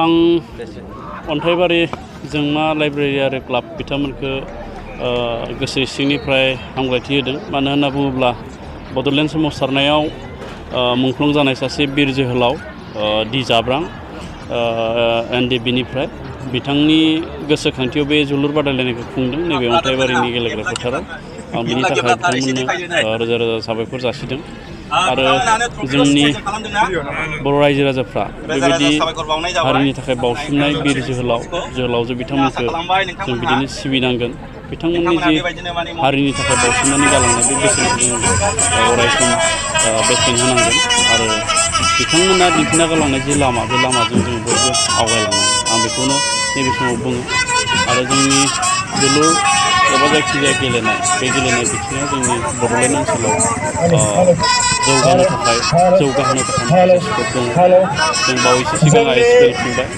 आं अन्थाइबारि जोंमा लाइब्रेरि आरो क्लाब बिथांमोनखौ गोसो सिंनिफ्राय हामलायथि होदों। मानो होनना बुङोब्ला बड'लेण्ड सोमावसारनायाव मुंख्लं जानाय सासे बिर जोहोलाव डि जाब्रां एनडिबिनिफ्राय बिथांनि गोसोखांथियाव बे जोलुर बादायलायनायखौ खुंदों नैबे अन्थाइबारिनि गेलेग्रा फोथाराव। आं बिनि थाखाय बिथांमोननो रोजा रोजा साबायखर जासिदों। आरो जोंनि बर' रायजो राजाफ्रा बेबायदि हारिनि थाखाय बावसोमनाय बिर जोहोलावजो बिथांमोनखौ जों बिदिनो सिबिनांगोन। बिथांमोननि जि हारिनि थाखाय बावसोमनानै गालांनाय बे बेसेनखौ जों अरायसम बेसेन होनांगोन। आरो बिथांमोना दिन्थिना गालांनाय जि लामा बे लामाजों जों बयबो आवगायलांनांगोन। आं बेखौनो नैबे समाव बुङो। आरो जोंनि जोलुर एबा जायखिजाया गेलेनाय बे गेलेनाय बिथिङा जोंनि बड'लेण्ड ओनसोलाव जौगाहोनो थाखाय माखासे स्कप दङ। जों बावैसो सिगां ISPL खुंबाय।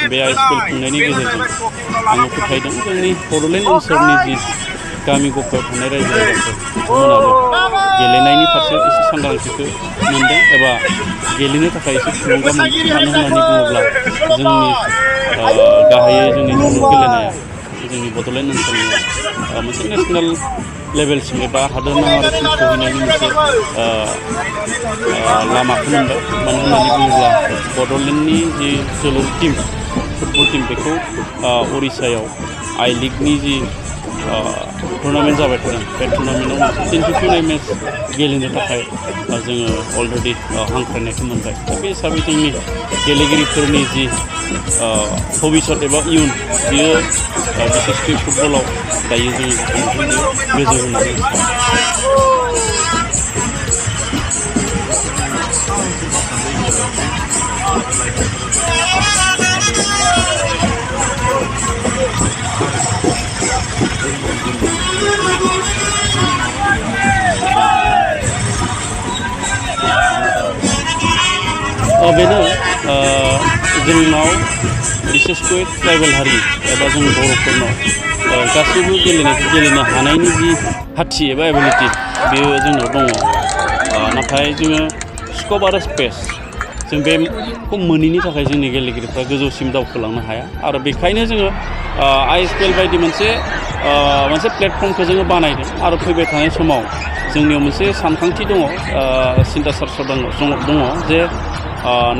बे ISPL खुंनायनि गेजेरजों आङो फोथायदों जोंनि बड'लेण्ड ओनसोलनि जि गामि गफायाव थानाय रायजो राजाफोर बिथांमोनाबो गेलेनायनि फारसे एसे सांग्रांथिखौ मोनदों एबा गेलेनो थाखाय एसे थुलुंगा मोनदों। मानो होननानै बुङोब्ला जोंनि गाहायै जोंनि जोलुर गेलेनाया जोंनि बड'लेण्ड ओनसोलनि मोनसे नेसनेल लेभेलसिम एबा हादोरनाङारिसिम सहैनायनि मोनसे लामाखौ मोनबाय। मानो होननानै बुङोब्ला बड'लेण्डनि जि जोलुर टीम फुटबल टीम बेखौ उरिष्यायाव आइ लिगनि जि टुर्नामेन्ट जाबाय थादों बे टुर्नामेन्टआव मोनसे दिन्थिफुंनाय मेच गेलेनो थाखाय जोङो अलरेडि हांख्रायनायखौ मोनबाय। दा बे हिसाबै जोंनि गेलेगिरिफोरनि जि भबिष्यत एबा इयुन बियो बिसेसकै फुटबलाव दायो जोङो गोजौ होननानै बेनो जोंनाव बिसेसकै ट्राइबेल हारि एबा जों बर'फोरनाव गासैबो गेलेनायखौ गेलेनो हानायनि जि हाथि एबा एबिलिटि बेयो जोंनाव दङ। नाथाय जोङो स्कप आरो स्पेस जों बेखौ मोनैनि थाखाय जोंनि गेलेगिरिफ्रा गोजौसिम दावखोलांनो हाया। आरो बेखायनो जोङो ISPL बायदि मोनसे प्लेटफर्मखौ जोङो बानायदों। आरो फैबाय थानाय समाव जोंनियाव मोनसे सानखांथि दङ, सिन्था सारसा दङ जे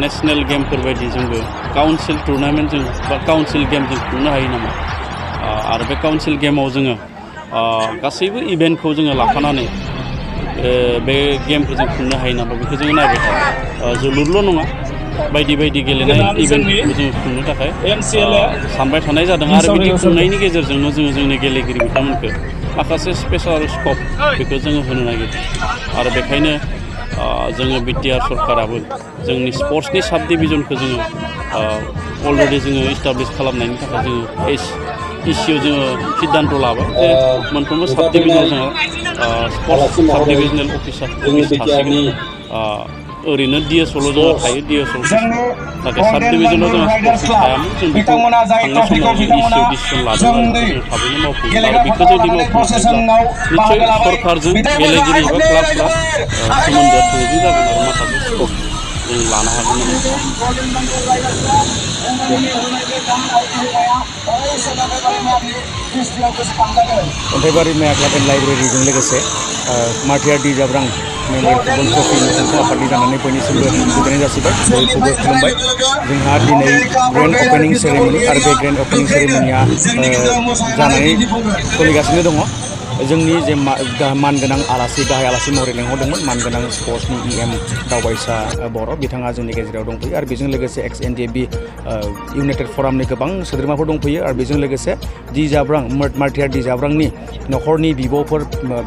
नेसनेल गेमफोर बायदि जोंबो काउन्सिल टुर्नामेन्ट जों बा काउन्सिल गेम जों खुंनो हायो नामा। आरो बे काउन्सिल गेमाव जोङो गासैबो इभेन्टखौ जोङो लाफानानै बे गेमखौ जों खुंनो हायो नामा बेखौ जोङो नायबाय थायो। जोलुरल' नङा बायदि बायदि गेलेनाय इभेन्टफोरखौ जोङो खुंनो थाखाय सानबाय थानाय जादों। आरो बिदि खुंनायनि गेजेरजोंनो जोङो जोंनि गेलेगिरि बिथांमोनखौ माखासे स्पेसियेल स्कप बेखौ जोङो होनो नागिरदों। आरो बेखायनो जोङो BTR सरकाराबो जोंनि स्पर्ट्सनि साब डिभिजनखौ जोङो अलरेडि जोङो इस्टाब्लिश खालामनायनि थाखाय जोङो इसिआव जोङो सिद्धान्त लाबाय जे मोनफ्रोमबो साब डिभिजनाव जोङो स्पर्ट्स साब डिभिजनेल अफिस थासिगोन। ओरैनो DSOल' जोङो थायो, DSO नाथाय साब डिभिजनाव जोङो स्पर्ट्स थायामोन। जों बेखौ थांनाय समाव जों इसिआव डिसिसन लादों आरो बेखौ जों थाबैनो मावफुंगोन। आरो बेखौ जुदि मावफुंथायब्ला निस्सय सरकारजों गेलेगिरि एबा क्लाबफ्रा सोमोन्दोआ थोंजों जागोन आरो माखासे स्कप जों लानो हागोन होननानै अन्थाइबारि माया क्लाब एन्ड लाइब्रेरिजों लोगोसे मार्टियार डि जाब्रां मेमोरियेल फुटबल ट्रफिनि खुंफुं आफादनि जानानै बयनिसिमबो गोजोननाय जासिबाय बयखौबो खुलुमबाय जोंहा दिनै ग्रेन्ड अपेनिं सेरेमनि आरो बे ग्रेन्ड अपेनिं सेरेमनिया जानानै सोलिगासिनो दङ जोंनि जे मानगोनां आलासि गाहाय आलासि महरै लेंहरदोंमोन मानगोनां स्पर्ट्सनि EM दावबायसा बर' बिथाङा जोंनि गेजेराव दंफैयो आरो बेजों लोगोसे XNDB इउनाइटेड फरामनि गोबां सोद्रोमाफोर दंफैयो आरो बेजों लोगोसे दि जाब्रां मार्टियार दि जाब्रांनि न'खरनि बिब'फोर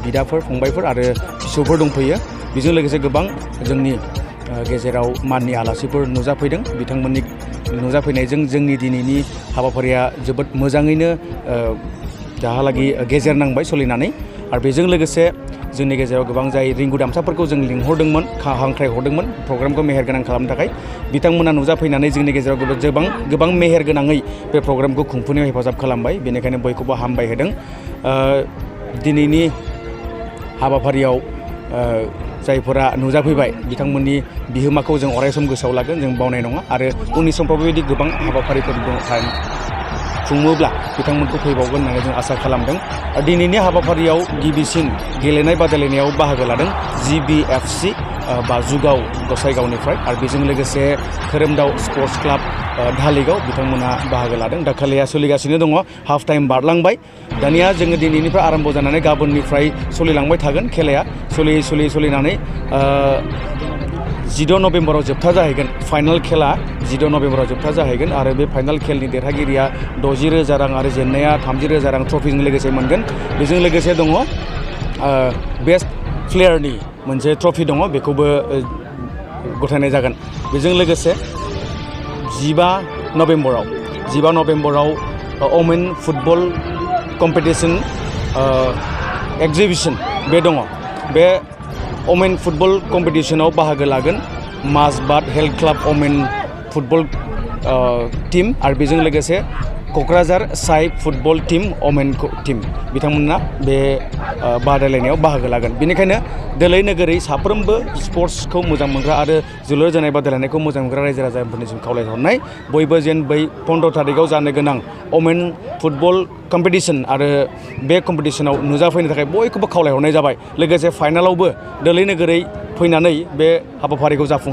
बिदाफोर फंबायफोर आरो फिसौफोर दंफैयो बेजों लोगोसे गोबां जोंनि गेजेराव माननि आलासिफोर नुजाफैदों बिथांमोननि नुजाफैनायजों जोंनि दिनैनि हाबाफारिया जोबोद मोजाङैनो दाहालागै गेजेर नांबाय सोलिनानै आरो बेजों लोगोसे जोंनि गेजेराव गोबां जाय रिंगु दामसाफोरखौ जों लिंहरदोंमोन हांख्राय हरदोंमन प्रग्रामखौ मेहेरगोनां खालामनो थाखाय बिथांमोना नुजाफैनानै जोंनि गेजेराव गोबां मेहेरगोनाङै बे प्रग्रामखौ खुंफुंनायाव हेफाजाब खालामबाय बेनिखायनो बयखौबो हामबाय होदों दिनैनि हाबाफारियाव जायफोरा नुजाफैबाय बिथांमोननि बिहोमाखौ जों अरायसम गोसोआव लागोन जों बावनाय नङा आरो उननि समफ्राव बेबायदि गोबां हाबाफारिफोर खुङोब्ला बिथांमोनखौ फैबावगोन होननानै जों आसा खालामदों दिनैनि हाबाफारियाव गिबिसिन गेलेनाय बादायलायनायाव बाहागो लादों GBFC बाजुगाव गसाइगावनिफ्राय आरो बेजों लोगोसे खोरोमदाव स्पर्ट्स क्लाब धालिगाव बिथांमोनहा बाहागो लादों दा खेलाया सोलिगासिनो दङ हाफ टाइम बारलांबाय दानिया जोङो दिनैनिफ्राय आरम्भ जानानै गाबोननिफ्राय सोलिलांबाय थागोन खेलाया सोलिनानै 16 नभेम्बराव जोबथा जाहैगोन फाइनाल खेला 16 नभेम्बराव जोबथा जाहैगोन आरो बे फाइनाल खेलनि देरहागिरिया 60,000 रां आरो जेननाया 30,000 रां ट्रफिजों लोगोसे मोनगोन बेजों लोगोसे दङ बेस्ट प्लेयारनि मोनसे ट्रफि दङ बेखौबो गथायनाय जागोन बेजों लोगोसे 15 नभेम्बराव वमेन फुटबल कम्पिटिसन एक्जिबिसन बे दङ बे वमेन फुटबल कम्पिटिसनाव बाहागो लागोन Majbat health club women football team आरो बेजों लोगोसे क'क्राझार साइ फुटबल टीम वमेन टीम बिथांमोना बे बादायलायनायाव बाहागो लागोन बेनिखायनो दोलै नोगोरै साफ्रोमबो स्पर्ट्सखौ मोजां मोनग्रा आरो जोलुर जोनाय बादायलायनायखौ मोजां मोनग्रा रायजो राजाफोरनिसिम खावलायहरनाय बयबो जेन बै 15 थारिखआव जानो गोनां वमेन फुटबल कम्पिटिसन आरो बे कम्पिटिसनाव नुजाफैनो थाखाय बयखौबो खावलायहरनाय जाबाय लोगोसे फाइनालावबो दोलै नोगोरै फैनानै बे हाबाफारिखौ जाफुंहोनो